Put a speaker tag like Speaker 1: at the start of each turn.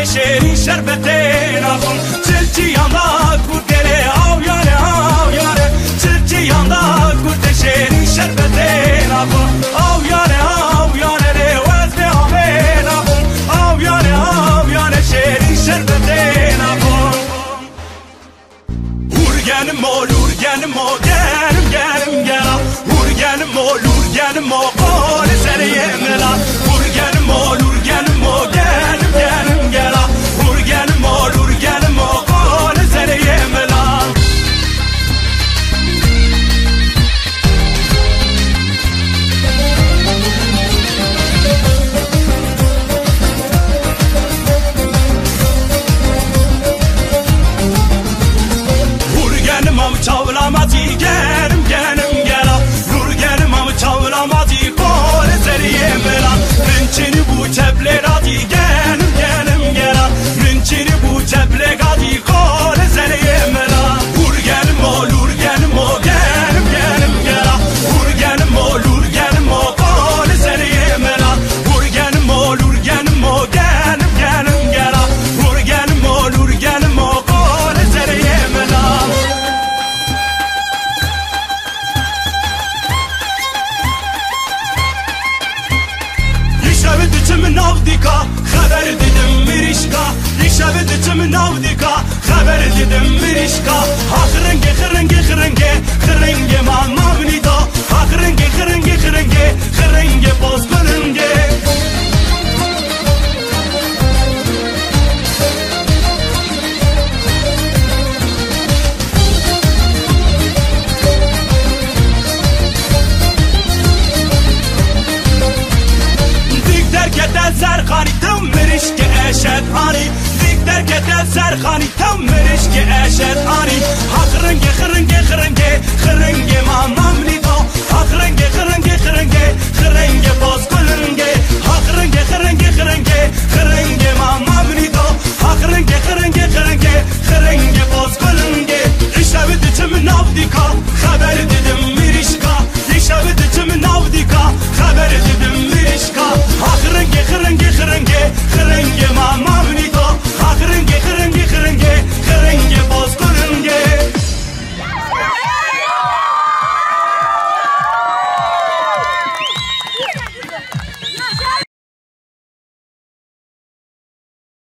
Speaker 1: آویان شیرین شربت نخون چلچی یاندا کردله آویانه چلچی یاندا کرد شیرین شربت نخون آویانه ره وزن آمه نخون آویانه شیرین شربت نخون Urgen mo gerim gela Urgen mo qol seriyemela Urgen mo gerim gela Urgen mo qol seriyemela Çavlamati gerim gela Nurgenim am çavlamati kol seriyemela Rinçini bu çeplerati genim gela Rinçini bu çeplegati kol seriyemela Urgenim o gerim gela Urgenim o kol seriyemela Urgenim o gerim gela Urgenim o kol seriyemela Dicim navdika haber dedim mirişka Dicim navdika haber dedim mirişka Hırınge mamamni da Hırınge bozgulunge Zerkhani tam mirişke eşet ani Dik derkete zerkhani tam mirişke eşet ani Hırınge mamam nido Hırınge bozgulunge